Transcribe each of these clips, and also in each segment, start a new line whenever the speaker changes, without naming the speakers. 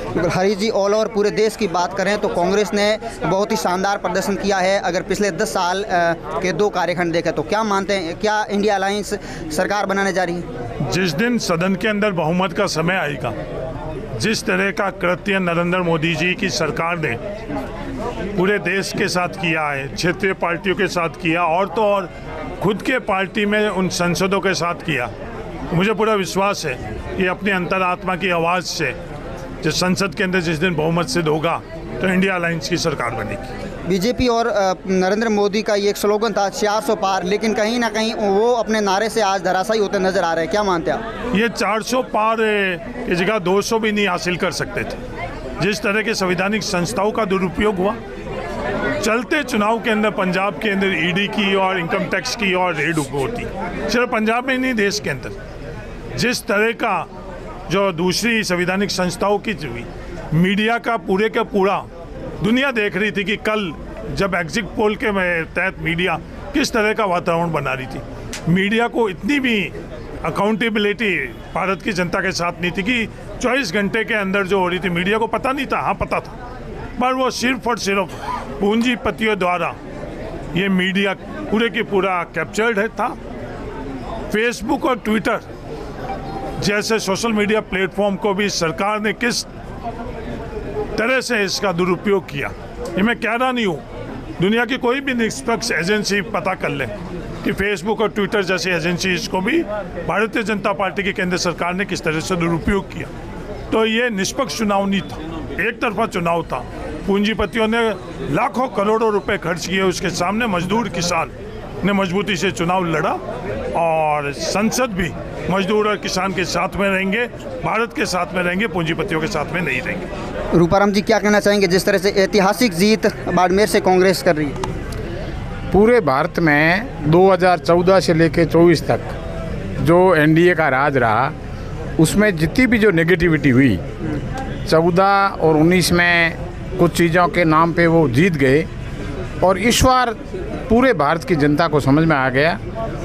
हरीश जी, all over पूरे देश की बात करें तो कांग्रेस ने बहुत ही शानदार प्रदर्शन किया है। अगर पिछले 10 साल के 2 कार्यखंड देखें तो क्या मानते हैं, क्या इंडिया अलायंस सरकार बनाने जा रही है?
जिस दिन सदन के अंदर बहुमत का समय आएगा, जिस तरह का कृत्य नरेंद्र मोदी जी की सरकार ने पूरे देश के साथ किया है, क्षेत्रीय पार्टियों के साथ किया और तो और खुद के पार्टी में उन सांसदों के साथ किया, मुझे पूरा विश्वास है कि अपनी अंतरात्मा की आवाज़ से जो संसद के अंदर जिस दिन बहुमत सिद्ध होगा तो इंडिया अलायंस की सरकार बनेगी।
बीजेपी और नरेंद्र मोदी का ये एक स्लोगन था 400 पार, लेकिन कहीं ना कहीं वो अपने नारे से आज धराशायी होते नजर आ रहे हैं, क्या मानते हैं आप?
ये 400 पार की जगह 200 भी नहीं हासिल कर सकते थे। जिस तरह के संवैधानिक संस्थाओं का दुरुपयोग हुआ, चलते चुनाव के अंदर पंजाब के अंदर ईडी की और इनकम टैक्स की और रेड होती, सिर्फ पंजाब में ही नहीं देश के अंदर, जिस तरह का जो दूसरी संवैधानिक संस्थाओं की मीडिया का पूरे का पूरा दुनिया देख रही थी कि कल जब एग्जिट पोल के तहत मीडिया किस तरह का वातावरण बना रही थी। मीडिया को इतनी भी अकाउंटेबिलिटी भारत की जनता के साथ नहीं थी कि 24 घंटे के अंदर जो हो रही थी मीडिया को पता नहीं था, हाँ पता था, पर वो सिर्फ और सिर्फ पूंजीपतियों द्वारा ये मीडिया पूरे की पूरा कैप्चर्ड है था। फेसबुक और ट्विटर जैसे सोशल मीडिया प्लेटफॉर्म को भी सरकार ने किस तरह से इसका दुरुपयोग किया, ये मैं कह रहा नहीं हूँ, दुनिया की कोई भी निष्पक्ष एजेंसी पता कर ले कि फेसबुक और ट्विटर जैसी एजेंसीज को भी भारतीय जनता पार्टी की केंद्र सरकार ने किस तरह से दुरुपयोग किया। तो ये निष्पक्ष चुनाव नहीं था, एक तरफा चुनाव था। पूंजीपतियों ने लाखों करोड़ों रुपए खर्च किए, उसके सामने मजदूर किसान ने मजबूती से चुनाव लड़ा और संसद भी मजदूर और किसान के साथ में रहेंगे, भारत के साथ में रहेंगे, पूंजीपतियों के साथ में नहीं रहेंगे।
रूपाराम जी, क्या कहना चाहेंगे जिस तरह से ऐतिहासिक जीत बाड़मेर से कांग्रेस कर रही है?
पूरे भारत में 2014 से लेकर 24 तक जो एनडीए का राज रहा, उसमें जितनी भी जो नेगेटिविटी हुई 14 और 19 में कुछ चीज़ों के नाम पे वो जीत गए और इस बार पूरे भारत की जनता को समझ में आ गया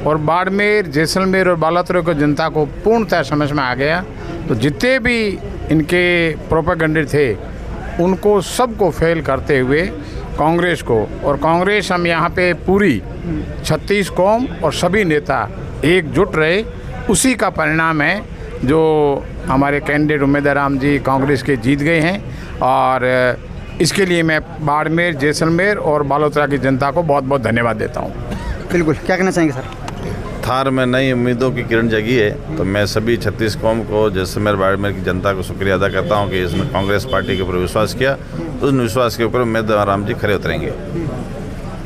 और बाड़मेर, जैसलमेर और बालातोर की जनता को पूर्णतः समझ में आ गया। तो जितने भी इनके प्रोपेगेंडे थे उनको सबको फेल करते हुए कांग्रेस को, और कांग्रेस हम यहाँ पे पूरी 36 कौम और सभी नेता एकजुट रहे, उसी का परिणाम है जो हमारे कैंडिडेट उम्मीदवार राम जी कांग्रेस के जीत गए हैं। और इसके लिए मैं बाड़मेर, जैसलमेर और बालोतरा की जनता को बहुत बहुत धन्यवाद देता हूँ।
बिल्कुल, क्या कहना चाहेंगे सर?
थार में नई उम्मीदों की किरण जगी है, तो मैं सभी 36 कौम को, जैसलमेर बाड़मेर की जनता को शुक्रिया अदा करता हूँ कि इसमें कांग्रेस पार्टी के ऊपर विश्वास किया, उस विश्वास के ऊपर उम्मीदवार राम जी खरे उतरेंगे।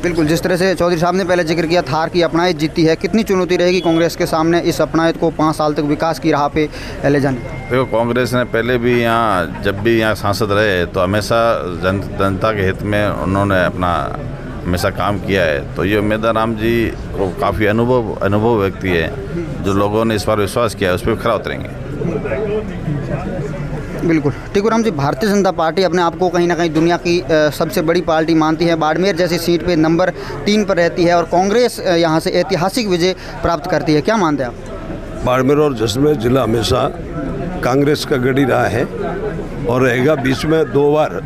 बिल्कुल, जिस तरह से चौधरी साहब ने पहले जिक्र किया थार की अपनायत जीती है, कितनी चुनौती रहेगी कांग्रेस के सामने इस अपनायत को 5 साल तक विकास की राह पे ले जाने?
देखो, कांग्रेस ने पहले भी यहाँ जब भी यहाँ सांसद रहे तो हमेशा जनता के हित में उन्होंने अपना हमेशा काम किया है। तो ये उम्मीदवार राम जी को काफ़ी अनुभव व्यक्ति है, जो लोगों ने इस बार विश्वास किया है उस पर खरा उतरेंगे।
बिल्कुल, टिकुराम जी, भारतीय जनता पार्टी अपने आप को कहीं ना कहीं दुनिया की सबसे बड़ी पार्टी मानती है, बाड़मेर जैसी सीट पे नंबर 3 पर रहती है और कांग्रेस यहाँ से ऐतिहासिक विजय प्राप्त करती है, क्या मानते हैं आप?
बाड़मेर और जैसलमेर जिला हमेशा कांग्रेस का गढ़ी रहा है और रहेगा। बीच में 2 बार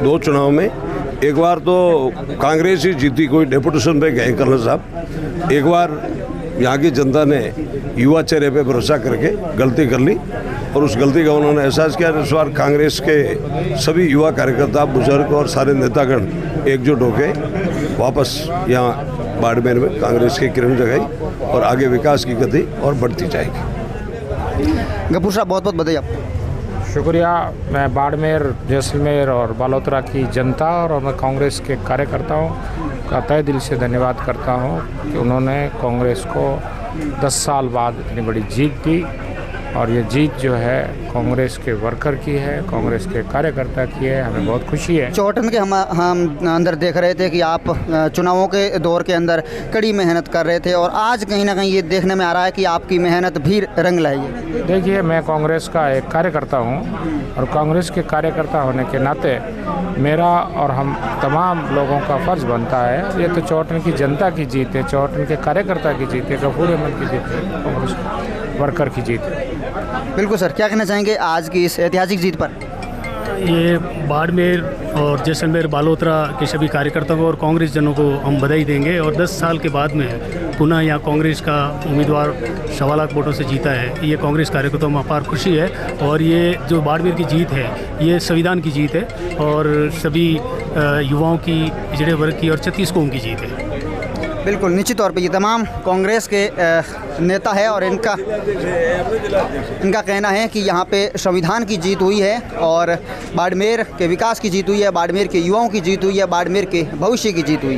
2 चुनाव में, एक बार तो कांग्रेस ही जीती, कोई डेपुटेशन पे गए कर्नल साहब, एक बार यहाँ की जनता ने युवा चेहरे पे भरोसा करके गलती कर ली और उस गलती का उन्होंने एहसास किया। इस बार कांग्रेस के सभी युवा कार्यकर्ता, बुजुर्ग और सारे नेतागण एकजुट होकर वापस यहाँ बाड़मेर में कांग्रेस की किरण जगाई और आगे विकास की गति और बढ़ती जाएगी।
गफूर साहब, बहुत बहुत बधाई आपको।
शुक्रिया। मैं बाड़मेर, जैसलमेर और बालोतरा की जनता और मैं कांग्रेस के कार्यकर्ताओं का तहे दिल से धन्यवाद करता हूं कि उन्होंने कांग्रेस को 10 साल बाद इतनी बड़ी जीत दी और ये जीत जो है कांग्रेस के वर्कर की है, कांग्रेस के कार्यकर्ता की है। हमें बहुत खुशी है।
चौहटन के हम अंदर देख रहे थे कि आप चुनावों के दौर के अंदर कड़ी मेहनत कर रहे थे और आज कहीं ना कहीं ये देखने में आ रहा है कि आपकी मेहनत भी रंग लाई है।
देखिए, मैं कांग्रेस का एक कार्यकर्ता हूँ और कांग्रेस के कार्यकर्ता होने के नाते मेरा और हम तमाम लोगों का फ़र्ज़ बनता है। ये तो चौहटन की जनता की जीत है, चौहटन के कार्यकर्ता की जीत है, गफूर अहमद की जीत है, कांग्रेस वर्कर की जीत है।
बिल्कुल सर, क्या कहना चाहेंगे आज की इस ऐतिहासिक जीत पर?
ये बाड़मेर और जैसलमेर बालोतरा के सभी कार्यकर्ताओं को और कांग्रेस जनों को हम बधाई देंगे। और 10 साल के बाद में पुनः यहाँ कांग्रेस का उम्मीदवार 1.25 लाख वोटों से जीता है, ये कांग्रेस कार्यकर्ताओं में अपार खुशी है। और ये जो बाड़मेर की जीत है ये संविधान की जीत है और सभी युवाओं की, पिछड़े वर्ग की और छत्तीसगढ़ की जीत है।
बिल्कुल, निश्चित तौर पे ये तमाम कांग्रेस के नेता है और इनका कहना है कि यहाँ पे संविधान की जीत हुई है और बाड़मेर के विकास की जीत हुई है, बाड़मेर के युवाओं की जीत हुई है, बाड़मेर के भविष्य की जीत हुई है।